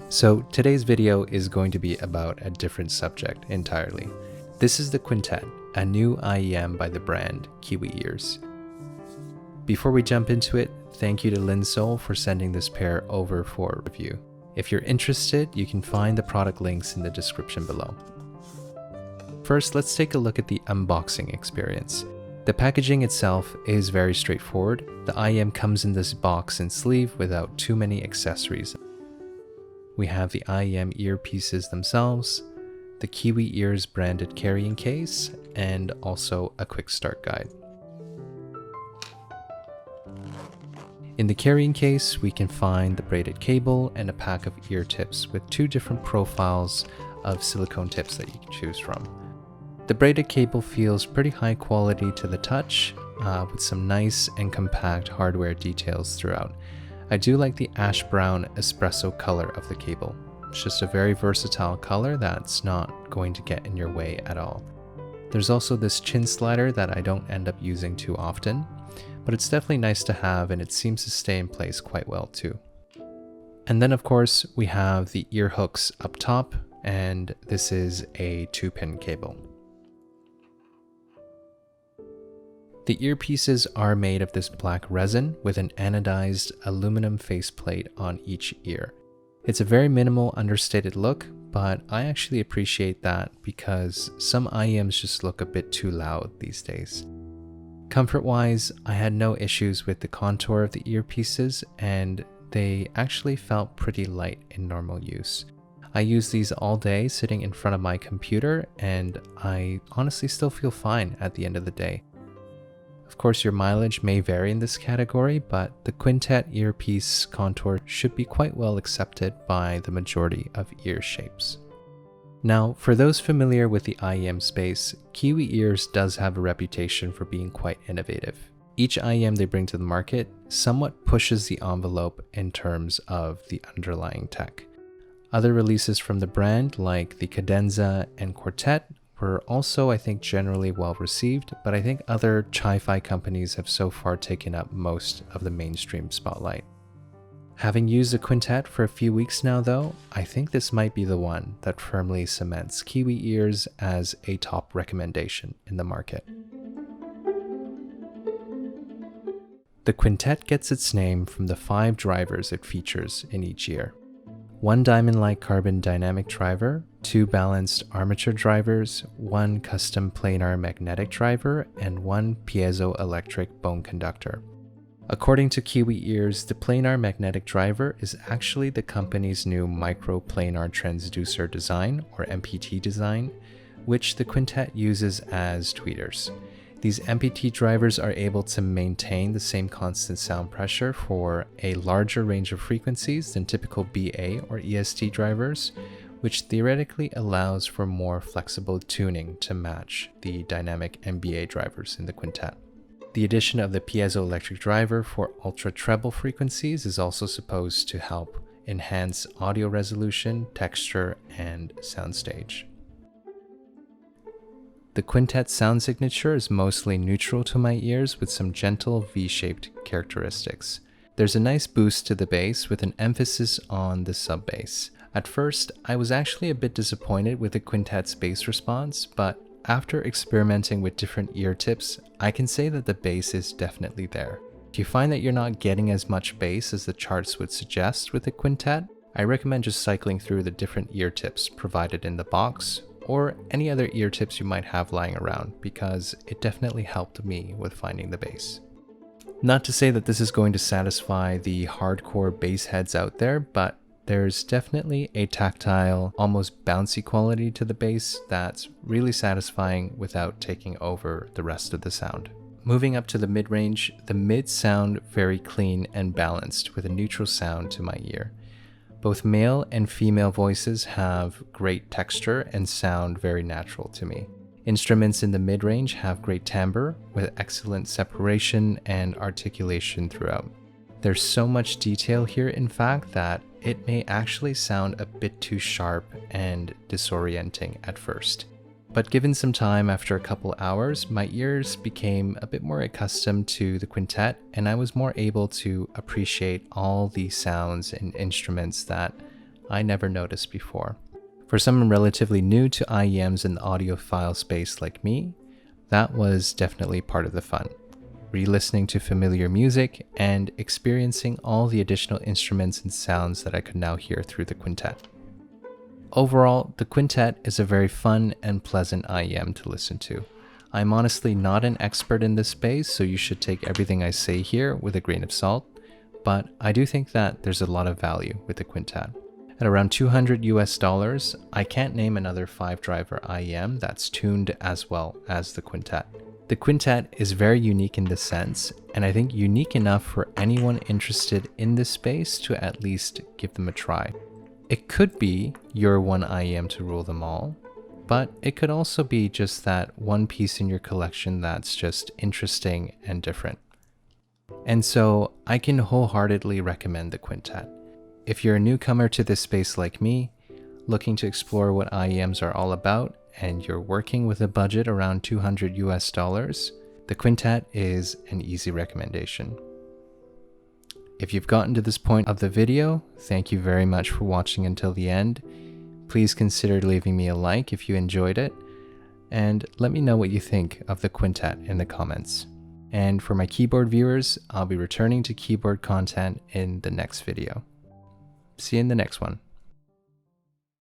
So today's video is going to be about a different subject entirely. This is the Quintet, a new IEM by the brand Kiwi Ears. Before we jump into it, thank you to Linsoul for sending this pair over for review. If you're interested, you can find the product links in the description below. First, let's take a look at the unboxing experience. The packaging itself is very straightforward. The IEM comes in this box and sleeve without too many accessories. We have the IEM earpieces themselves, the Kiwi Ears branded carrying case, and also a quick start guide. In the carrying case, we can find the braided cable and a pack of ear tips with two different profiles of silicone tips that you can choose from. The braided cable feels pretty high quality to the touch, with some nice and compact hardware details throughout. I do like the ash brown espresso color of the cable. It's just a very versatile color that's not going to get in your way at all. There's also this chin slider that I don't end up using too often, but it's definitely nice to have and it seems to stay in place quite well too. And then of course we have the ear hooks up top, and this is a 2-pin cable. The earpieces are made of this black resin with an anodized aluminum faceplate on each ear. It's a very minimal, understated look, but I actually appreciate that because some IEMs just look a bit too loud these days. Comfort-wise, I had no issues with the contour of the earpieces, and they actually felt pretty light in normal use. I use these all day sitting in front of my computer, and I honestly still feel fine at the end of the day. Of course, your mileage may vary in this category, but the Quintet earpiece contour should be quite well accepted by the majority of ear shapes. Now, for those familiar with the IEM space, Kiwi Ears does have a reputation for being quite innovative. Each IEM they bring to the market somewhat pushes the envelope in terms of the underlying tech. Other releases from the brand, like the Cadenza and Quintet, were also, I think, generally well received, but I think other chi-fi companies have so far taken up most of the mainstream spotlight. Having used the Quintet for a few weeks now though, I think this might be the one that firmly cements Kiwi Ears as a top recommendation in the market. The Quintet gets its name from the 5 drivers it features in each ear. 1 diamond-like carbon dynamic driver, 2 balanced armature drivers, 1 custom planar magnetic driver, and 1 piezoelectric bone conductor. According to Kiwi Ears, the planar magnetic driver is actually the company's new microplanar transducer design, or MPT design, which the Quintet uses as tweeters. These MPT drivers are able to maintain the same constant sound pressure for a larger range of frequencies than typical BA or EST drivers, which theoretically allows for more flexible tuning to match the dynamic MBA drivers in the Quintet. The addition of the piezoelectric driver for ultra treble frequencies is also supposed to help enhance audio resolution, texture, and soundstage. The Quintet sound signature is mostly neutral to my ears with some gentle V-shaped characteristics. There's a nice boost to the bass with an emphasis on the sub-bass. At first, I was actually a bit disappointed with the Quintet's bass response, but after experimenting with different ear tips, I can say that the bass is definitely there. If you find that you're not getting as much bass as the charts would suggest with the Quintet, I recommend just cycling through the different ear tips provided in the box, or any other ear tips you might have lying around, because it definitely helped me with finding the bass. Not to say that this is going to satisfy the hardcore bass heads out there, but there's definitely a tactile, almost bouncy quality to the bass that's really satisfying without taking over the rest of the sound. Moving up to the mid-range, the mids sound very clean and balanced with a neutral sound to my ear. Both male and female voices have great texture and sound very natural to me. Instruments in the mid-range have great timbre with excellent separation and articulation throughout. There's so much detail here, in fact, that it may actually sound a bit too sharp and disorienting at first. But given some time after a couple hours, my ears became a bit more accustomed to the Quintet, and I was more able to appreciate all the sounds and instruments that I never noticed before. For someone relatively new to IEMs in the audiophile space like me, that was definitely part of the fun. Re-listening to familiar music and experiencing all the additional instruments and sounds that I could now hear through the Quintet. Overall, the Quintet is a very fun and pleasant IEM to listen to. I'm honestly not an expert in this space, so you should take everything I say here with a grain of salt, but I do think that there's a lot of value with the Quintet. At around $200, I can't name another 5-driver IEM that's tuned as well as the Quintet. The Quintet is very unique in this sense, and I think unique enough for anyone interested in this space to at least give them a try. It could be your one IEM to rule them all, but it could also be just that one piece in your collection that's just interesting and different. And so I can wholeheartedly recommend the Quintet. If you're a newcomer to this space like me, looking to explore what IEMs are all about, and you're working with a budget around $200, the Quintet is an easy recommendation. If you've gotten to this point of the video, thank you very much for watching until the end. Please consider leaving me a like if you enjoyed it, and let me know what you think of the Quintet in the comments. And for my keyboard viewers, I'll be returning to keyboard content in the next video. See you in the next one.